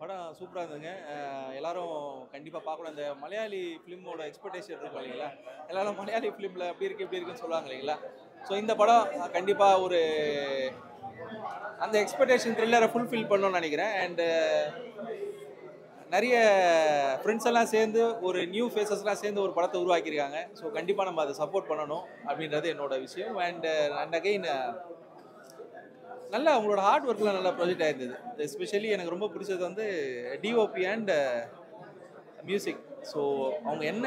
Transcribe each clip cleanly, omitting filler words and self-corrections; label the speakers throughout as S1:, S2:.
S1: படம் சூப்பராக இருந்ததுங்க. எல்லாரும் கண்டிப்பாக பார்க்கணும். இந்த மலையாளி ஃபிலிமோட எக்ஸ்பெக்டேஷன் இருக்கும் இல்லைங்களா, எல்லாரும் மலையாளி ஃபிலிமில் அப்படி இருக்கு இப்படி இருக்குன்னு சொல்லுவாங்க இல்லைங்களா. ஸோ இந்த படம் கண்டிப்பாக ஒரு அந்த எக்ஸ்பெக்டேஷன் த்ரில்லரை ஃபுல்ஃபில் பண்ணணும்னு நினைக்கிறேன். அண்டு நிறைய ஃப்ரெண்ட்ஸ் எல்லாம் சேர்ந்து ஒரு நியூ ஃபேஸஸ்லாம் சேர்ந்து ஒரு படத்தை உருவாக்கியிருக்காங்க. ஸோ கண்டிப்பாக நம்ம அதை சப்போர்ட் பண்ணணும் அப்படின்றது என்னோட விஷயம். அண்ட் அகெயின் நல்லா அவங்களோட ஹார்ட் ஒர்க்லாம் நல்லா ப்ரொஜெக்ட் ஆயிருந்தது. எஸ்பெஷலி எனக்கு ரொம்ப பிடிச்சது வந்து டிஓபி அண்ட் மியூசிக். ஸோ அவங்க என்ன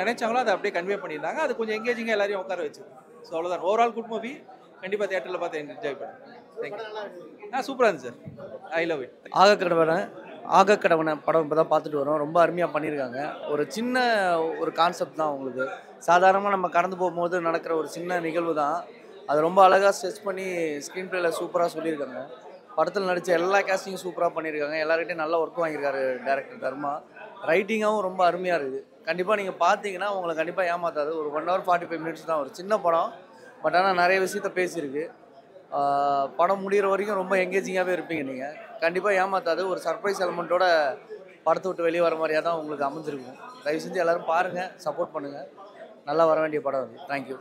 S1: நினைச்சாங்களோ அதை அப்படியே கன்வே பண்ணியிருந்தாங்க. அது கொஞ்சம் எங்கேஜிங்காக எல்லாரையும் உட்கார வச்சு. ஸோ அவ்வளோதான். Overall good movie. கண்டிப்பாக தேட்டரில் பார்த்து என்ஜாய் பண்ணுறேன். தேங்க்யூ. சூப்பராக இருந்துச்சு சார். I love it.
S2: ஆகக்கடவனை படம் இப்போ தான் பார்த்துட்டு வரோம். ரொம்ப அருமையாக பண்ணியிருக்காங்க. ஒரு சின்ன ஒரு கான்செப்ட் தான் உங்களுக்கு. சாதாரணமாக நம்ம கடந்து போகும்போது நடக்கிற ஒரு சின்ன நிகழ்வு தான். அது ரொம்ப அழகாக ஸ்ட்ரெச் பண்ணி ஸ்க்ரீன் பிளேயில் சூப்பராக சொல்லியிருக்காங்க. படத்தில் நடித்த எல்லா கேஸ்டிங்கும் சூப்பராக பண்ணியிருக்காங்க. எல்லார்கிட்டையும் நல்லா ஒர்க் வாங்கியிருக்காரு டேரக்டர் தர்மா. ரைட்டிங்காகவும் ரொம்ப அருமையாக இருக்குது. கண்டிப்பாக நீங்கள் பார்த்தீங்கன்னா உங்களை கண்டிப்பாக ஏமாத்தாது. ஒரு 1 hour 45 minutes தான் ஒரு சின்ன படம். பட் ஆனால் நிறைய விஷயத்த பேசியிருக்கு. படம் முடிகிற வரைக்கும் ரொம்ப எங்கேஜிங்காகவே இருப்பீங்க நீங்கள். கண்டிப்பாக ஏமாத்தாது. ஒரு சர்ப்ரைஸ் எலமெண்ட்டோட படத்தை விட்டு வெளியே வர மாதிரியாக தான் உங்களுக்கு அமைஞ்சிருக்கும். தயவு செஞ்சு எல்லோரும் பாருங்கள், சப்போர்ட் பண்ணுங்கள். நல்லா வர வேண்டிய படம் அது. தேங்க்யூ.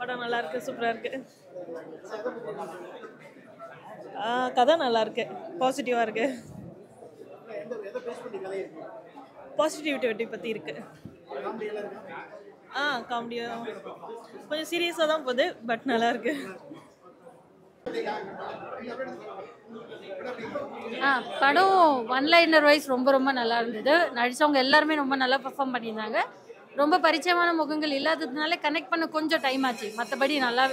S3: படம் நல்லா இருக்கு, சூப்பராக இருக்கு. கதை நல்லா இருக்கு, பாசிட்டிவாக இருக்கு. பாசிட்டிவிட்டி பற்றி இருக்கு. காமெடியாக கொஞ்சம் சீரியஸாக தான் போகுது, பட் நல்லா இருக்கு.
S4: படம் ஒன்லைனர் வைஸ் ரொம்ப ரொம்ப நல்லா இருந்தது. நடித்தவங்க எல்லாருமே ரொம்ப நல்லா பெர்ஃபார்ம் பண்ணியிருந்தாங்க. ரொம்ப பரிச்சயமான முகங்கள் இல்லாததுனால கனெக்ட் பண்ண கொஞ்சம் டைம் ஆச்சு. மற்றபடி நல்லா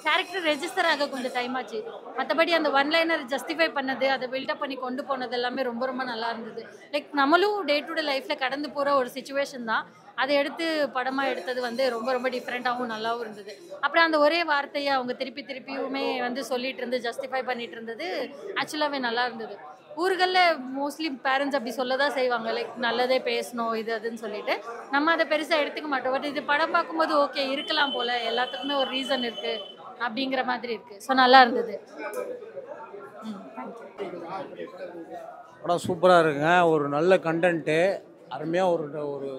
S4: கேரக்டர் ரெஜிஸ்டர் ஆக கொஞ்சம் டைம் ஆச்சு. மற்றபடி அந்த ஒன்லைனர் ஜஸ்டிஃபை பண்ணது, அதை பில்டப் பண்ணி கொண்டு போனது எல்லாமே ரொம்ப ரொம்ப நல்லா இருந்தது. லைக் நம்மளும் டே டு டே லைஃப்பில் கடந்து போகிற ஒரு சுச்சுவேஷன் தான். அதை எடுத்து படமாக எடுத்தது வந்து ரொம்ப ரொம்ப டிஃப்ரெண்ட்டாகவும் நல்லாவும் இருந்தது. அப்புறம் அந்த ஒரே வார்த்தையை அவங்க திருப்பியுமே வந்து சொல்லிட்டு இருந்து ஜஸ்டிஃபை பண்ணிட்டு இருந்தது ஆக்சுவலாகவே நல்லா இருந்தது. ஊர்களில் மோஸ்ட்லி பேரண்ட்ஸ் அப்படி சொல்ல தான் செய்வாங்க, லைக் நல்லதே பேசணும் இது அதுன்னு சொல்லிட்டு. நம்ம அதை பெருசாக எடுத்துக்க மாட்டோம். பட் இது படம் பார்க்கும்போது ஓகே இருக்கலாம் போல், எல்லாத்துக்குமே ஒரு ரீசன் இருக்குது அப்படிங்கிற மாதிரி இருக்குது. ஸோ நல்லா இருந்தது.
S2: படம் சூப்பராக இருக்குங்க. ஒரு நல்ல கண்டென்ட்டு, அருமையாக ஒரு ஒரு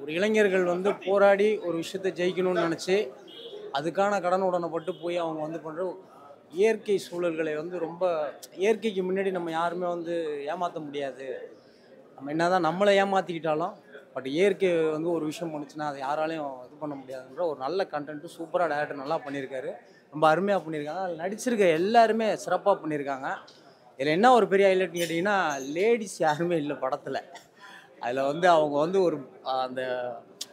S2: ஒரு இளைஞர்கள் வந்து போராடி ஒரு விஷயத்தை ஜெயிக்கணும்னு நினச்சி அதுக்கான கடன் உடனப்பட்டு போய் அவங்க வந்து பண்ணுற இயற்கை சூழல்களை வந்து ரொம்ப இயற்கைக்கு முன்னாடி நம்ம யாருமே வந்து ஏமாற்ற முடியாது. நம்ம என்ன தான் நம்மளை ஏமாற்றிக்கிட்டாலும் பட் இயற்கை வந்து ஒரு விஷயம் பண்ணுச்சுன்னா அதை யாராலையும் இது பண்ண முடியாதுன்ற ஒரு நல்ல கண்டென்ட்டு சூப்பராக டேரக்டர் நல்லா பண்ணியிருக்காரு. ரொம்ப அருமையாக பண்ணியிருக்காங்க. அதில் நடிச்சிருக்க எல்லாருமே சிறப்பாக பண்ணியிருக்காங்க. இதில் என்ன ஒரு பெரிய ஹைலைட்னு கேட்டிங்கன்னா, லேடிஸ் யாருமே இல்லை படத்தில். அதில் வந்து அவங்க வந்து ஒரு அந்த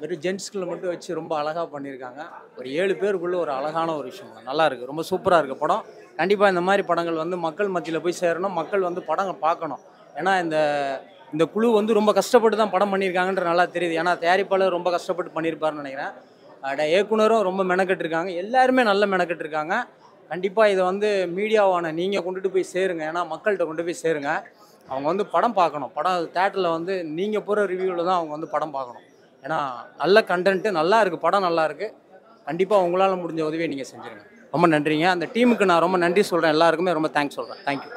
S2: வெறும் ஜென்ட்ஸ்களை மட்டும் வச்சு ரொம்ப அழகாக பண்ணியிருக்காங்க. ஒரு 7 பேருக்குள்ளே ஒரு அழகான ஒரு விஷயம் தான். நல்லா இருக்குது, ரொம்ப சூப்பராக இருக்குது படம். கண்டிப்பாக இந்த மாதிரி படங்கள் வந்து மக்கள் மத்தியில் போய் சேரணும், மக்கள் வந்து படங்கள் பார்க்கணும். ஏன்னா இந்த குழு வந்து ரொம்ப கஷ்டப்பட்டு தான் படம் பண்ணியிருக்காங்கன்ற நல்லா தெரியுது. ஏன்னா தயாரிப்பாளர் ரொம்ப கஷ்டப்பட்டு பண்ணியிருப்பாருன்னு நினைக்கிறேன். இயக்குனரும் ரொம்ப மெனக்கெட்டுருக்காங்க. எல்லாருமே நல்ல மெனக்கெட்டுருக்காங்க. கண்டிப்பாக இதை வந்து மீடியாவான நீங்கள் கொண்டுட்டு போய் சேருங்க. ஏன்னா மக்கள்கிட்ட கொண்டு போய் சேருங்க. அவங்க வந்து படம் பார்க்கணும். படம் தேட்டரில் வந்து நீங்கள் போகிற ரிவ்யூவில் தான் அவங்க வந்து படம் பார்க்கணும். ஏன்னா நல்ல கண்டென்ட்டு நல்லா இருக்குது, படம் நல்லா இருக்குது. கண்டிப்பாக உங்களால் முடிஞ்ச உதவியை நீங்கள் செஞ்சுருங்க. ரொம்ப நன்றிங்க. அந்த டீமுக்கு நான் ரொம்ப நன்றி சொல்கிறேன். எல்லாருக்குமே ரொம்ப தேங்க்ஸ் சொல்கிறேன். தேங்க்யூ.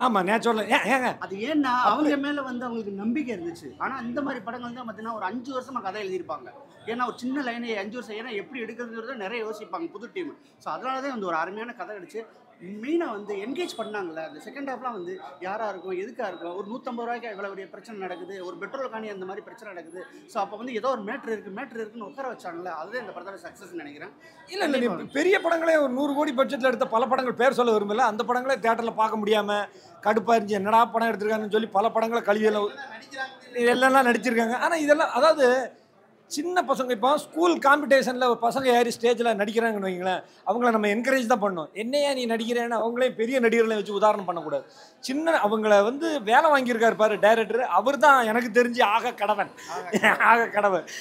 S5: ஆமாம், நேச்சுரல். ஏங்க
S6: அது ஏன்னா அவங்க மேலே வந்து அவங்களுக்கு நம்பிக்கை இருந்துச்சு. ஆனால் இந்த மாதிரி படங்கள் தான் பார்த்தீங்கன்னா ஒரு 5 வருஷமாக கதை எழுதியிருப்பாங்க. ஏன்னா ஒரு சின்ன லைனை 5 வருஷம் ஏன்னா எப்படி எடுக்கிறதுங்கிறத நிறைய யோசிப்பாங்க புது டீம். ஸோ அதனால தான் வந்து ஒரு அருமையான கதை அடிச்சு மெயினாக வந்து என்கேஜ் பண்ணாங்கல்ல. அந்த செகண்ட் ஹாஃப்லாம் வந்து யாராக இருக்கும், எதுக்காக இருக்கும், ஒரு 150 ரூபாய்க்கு இவ்வளோ பெரிய பிரச்சனை நடக்குது, ஒரு பெட்ரோல் காணி அந்த மாதிரி பிரச்சனை நடக்குது. ஸோ அப்போ வந்து ஏதோ ஒரு மேட்ரு இருக்குன்னு உட்கார வச்சாங்களே, அதுதான் இந்த படத்தோட சக்ஸஸ் நினைக்கிறேன்.
S5: இல்லை பெரிய படங்களே ஒரு 100 கோடி பட்ஜெட்டில் எடுத்த பல படங்கள் பேர் சொல்ல விரும்பல. அந்த படங்களே தேட்டரில் பார்க்க முடியாமல் கடுப்பாக இருந்துச்சு. என்னடா படம் எடுத்திருக்காங்கன்னு சொல்லி பல படங்களை கல்வியெல்லாம் எல்லாம் நடிச்சிருக்காங்க. ஆனால் இதெல்லாம் அதாவது சின்ன பசங்க இப்போ ஸ்கூல் காம்படிஷனில் ஒரு பசங்க ஏறி ஸ்டேஜில் நடிக்கிறாங்கன்னு வைங்களேன், அவங்கள நம்ம என்கரேஜ் தான் பண்ணணும். என்னையா நீ நடிக்கிறேன்னு அவங்களே பெரிய நடிகர்களை வச்சு உதாரணம் பண்ணக்கூடாது. சின்ன அவங்கள வந்து வேலை வாங்கியிருக்காரு பாரு டைரக்டர், அவர் தான் எனக்கு தெரிஞ்சு ஆக கடவன்.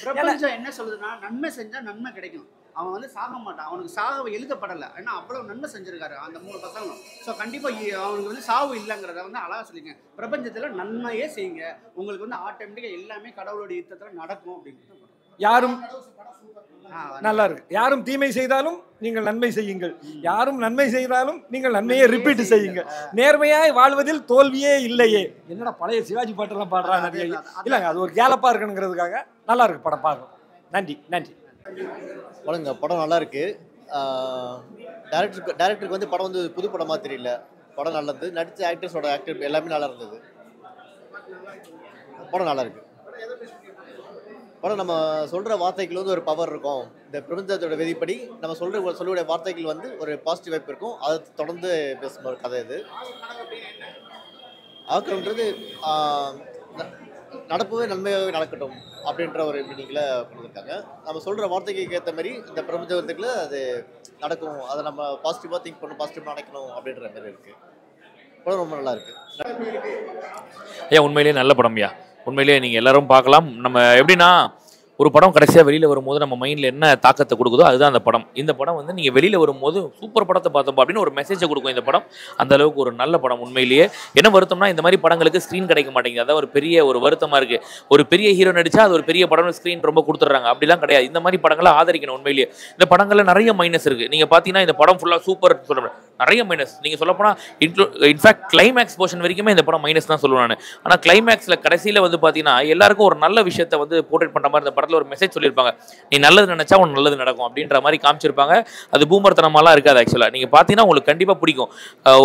S6: பிரபஞ்சம் என்ன சொல்லுதுன்னா, நன்மை செஞ்சால் நன்மை கிடைக்கும். அவன் வந்து சாக மாட்டான், அவனுக்கு சாவு எழுதப்படலை. ஏன்னா அவ்வளோ நன்மை செஞ்சுருக்காரு அந்த 3 பசங்களும். ஸோ கண்டிப்பாக அவனுக்கு வந்து சாவு இல்லைங்கிறத வந்து அழகாக சொல்லிங்க. பிரபஞ்சத்தில் நன்மையே செய்யுங்க, உங்களுக்கு வந்து ஆட்டோமேட்டிக்காக எல்லாமே கடவுளோட யுத்தத்தில் நடக்கும் அப்படின்னு.
S5: யாரும் நல்லா இருக்கு. யாரும் தீமை செய்தாலும் நீங்கள் நன்மை செய்யுங்கள், யாரும் நன்மை செய்தாலும் நீங்கள் நன்மையை ரிப்பீட் செய்யுங்கள், நேர்மையாய் வாழ்வதில் தோல்வியே இல்லையே. என்னடா பழைய சிவாஜி பாட்டெல்லாம் பாடுறாங்க நிறைய. இல்லைங்க, அது ஒரு கேலப்பா இருக்கணுங்கிறதுக்காக நல்லா இருக்கு படம் பார்க்கணும். நன்றி நன்றி.
S7: படம் நல்லா இருக்கு. டேரக்டருக்கு வந்து படம் வந்து புது படமா தெரியல, படம் நல்லது. நடித்த ஆக்டர்ஸோட ஆக்டர் எல்லாமே நல்லா இருந்தது. படம் நல்லா இருக்கு. படம் நம்ம சொல்கிற வார்த்தைகள் வந்து ஒரு பவர் இருக்கும். இந்த பிரபஞ்சத்தோட விதிப்படி நம்ம சொல்லக்கூடிய வார்த்தைகள் வந்து ஒரு பாசிட்டிவ் வைப் இருக்கும். அதை தொடர்ந்து பேசுகிற ஒரு கதை இது. ஆக்கம்ன்றது நடப்பவே நன்மையாகவே நடக்கட்டும் அப்படின்ற ஒரு மீனிங்கில் கொண்டு வந்திருக்காங்க. நம்ம சொல்கிற வார்த்தைக்கு ஏற்ற மாதிரி இந்த பிரபஞ்சத்துக்குள்ள அது நடக்கும், அதை நம்ம பாசிட்டிவாக திங்க் பண்ணணும், பாசிட்டிவாக நினைக்கணும் அப்படின்ற மாதிரி இருக்குது. படம் ரொம்ப நல்லா இருக்குது.
S8: ஐயா உண்மையிலேயே நல்ல படம்யா. உண்மையிலேயே நீங்கள் எல்லாரும் பார்க்கலாம். நம்ம எப்படின்னா ஒரு படம் கடைசியாக வெளியில் வரும்போது நம்ம மைண்டில் என்ன தாக்கத்தை கொடுக்குதோ அதுதான் அந்த படம். இந்த படம் வந்து நீங்கள் வெளியில் வரும்போது சூப்பர் படத்தை பார்த்தோம் அப்படின்னு ஒரு மெசேஜை கொடுக்கும் இந்த படம். அந்த அளவுக்கு ஒரு நல்ல படம். உண்மையிலேயே என்ன வருத்தம்னா இந்த மாதிரி படங்களுக்கு ஸ்க்ரீன் கிடைக்க மாட்டேங்குது. அதான் ஒரு பெரிய ஒரு வருத்தமாக இருக்குது. ஒரு பெரிய ஹீரோ நடித்தா அது ஒரு பெரிய படம், ஸ்க்ரீன் ரொம்ப கொடுத்துட்றாங்க. அப்படிலாம் கிடையாது. இந்த மாதிரி படங்களை ஆதரிக்கணும். உண்மையிலேயே இந்த படங்களில் நிறைய மைனஸ் இருக்குது. நீங்கள் பார்த்தீங்கன்னா இந்த படம் ஃபுல்லாக சூப்பர் சொல்கிறேன், நிறைய மைனஸ். நீங்கள் சொல்லப்போனால் இன்ஃபேக்ட் கிளைமேக்ஸ் போர்ஷன் வரைக்குமே இந்த படம் மைனஸ் தான் சொல்லுவேன் நான். ஆனால் கிளைமேக்ஸில் கடைசியில் வந்து பார்த்தீங்கன்னா எல்லாருக்கும் ஒரு நல்ல விஷயத்தை வந்து போர்ட்ரேட் பண்ணுற மாதிரி இந்த படத்தில் ஒரு மெசேஜ் சொல்லியிருப்பாங்க. நீ நல்லது நினைச்சா உனக்கு நல்லது நடக்கும் அப்படின்ற மாதிரி காமிச்சிருப்பாங்க. அது பூமர்த்தனமாலாம் இருக்காது. ஆக்சுவலாக நீங்கள் பார்த்தீங்கன்னா உங்களுக்கு கண்டிப்பாக பிடிக்கும்.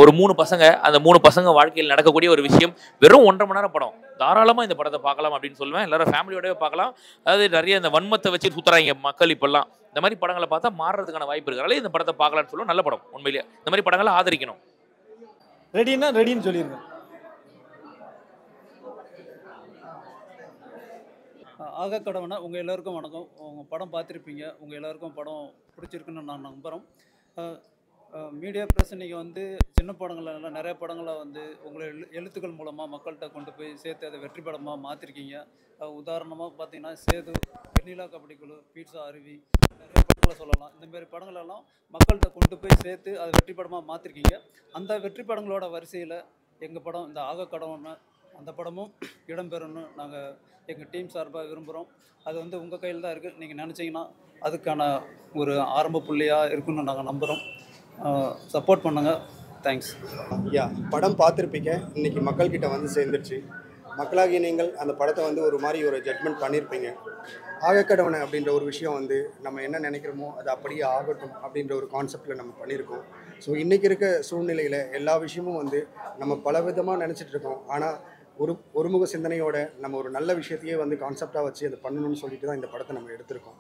S8: ஒரு 3 பசங்க, அந்த 3 பசங்க வாழ்க்கையில் நடக்கக்கூடிய ஒரு விஷயம். வெறும் 1.5 மணி நேரம் படம். தாராளமாக இந்த படத்தை பார்க்கலாம் அப்படின்னு சொல்லுவேன். எல்லாரும் ஃபேமிலியோடவே பார்க்கலாம். அதாவது நிறைய இந்த வன்மத்தை வச்சு சுற்றுறாங்க மக்கள் இப்பெல்லாம். இந்த மாதிரி படங்களை பார்த்தா மாறுறதுக்கான வாய்ப்பு இருக்கிறனால இந்த படத்தை பார்க்கலான்னு சொல்லுவோம். நல்ல படம். உண்மையிலேயே இந்த மாதிரி படங்களை ஆதரிக்கணும்.
S5: ரெடின்னா ரெடின்னு சொல்லிடுங்க.
S9: ஆகக்கடவுனா உங்கள் எல்லோருக்கும் வணக்கம். உங்கள் படம் பார்த்துருப்பீங்க. உங்கள் எல்லாருக்கும் படம் பிடிச்சிருக்குன்னு நான் நம்புகிறோம். மீடியா ப்ரெஸ் நீங்கள் வந்து சின்ன படங்கள் நிறைய படங்களை வந்து உங்களை எழுத்துக்கள் மூலமாக மக்கள்கிட்ட கொண்டு போய் சேர்த்து அதை வெற்றி படமாக மாற்றிருக்கீங்க. உதாரணமாக பார்த்தீங்கன்னா சேது, வெண்ணிலா கபடி குழு, பீட்சா அருவி, நிறைய படங்களை சொல்லலாம். இந்தமாரி படங்களெல்லாம் மக்கள்கிட்ட கொண்டு போய் சேர்த்து அதை வெற்றி படமாக மாற்றிருக்கீங்க. அந்த வெற்றி படங்களோட வரிசையில் எங்கள் படம் இந்த ஆகக்கடவுன்னு அந்த படமும் இடம்பெறணும்னு நாங்கள் எங்கள் டீம் சார்பாக விரும்புகிறோம். அது வந்து உங்கள் கையில் தான் இருக்குது. நீங்கள் நினச்சிங்கன்னா அதுக்கான ஒரு ஆரம்ப புள்ளியாக இருக்குன்னு நாங்கள் நம்புகிறோம். சப்போர்ட் பண்ணுங்கள். தேங்க்ஸ்.
S10: படம் பார்த்துருப்பீங்க. இன்றைக்கி மக்கள்கிட்ட வந்து சேர்ந்துருச்சு. மக்களாகிய நீங்கள் அந்த படத்தை வந்து ஒரு மாதிரி ஒரு ஜட்மெண்ட் பண்ணியிருப்பீங்க. ஆகக்கடவுனை அப்படின்ற ஒரு விஷயம் வந்து நம்ம என்ன நினைக்கிறோமோ அது அப்படியே ஆகட்டும் அப்படின்ற ஒரு கான்செப்டில் நம்ம பண்ணியிருக்கோம். ஸோ இன்றைக்கி இருக்க சூழ்நிலையில் எல்லா விஷயமும் வந்து நம்ம பல விதமாக நினச்சிட்ருக்கோம். ஆனால் ஒருமுக சிந்தனையோட நம்ம ஒரு நல்ல விஷயத்தையே வந்து கான்செப்டாக வச்சு அதை பண்ணணும்னு சொல்லிட்டு தான் இந்த படத்தை நம்ம எடுத்திருக்கோம்.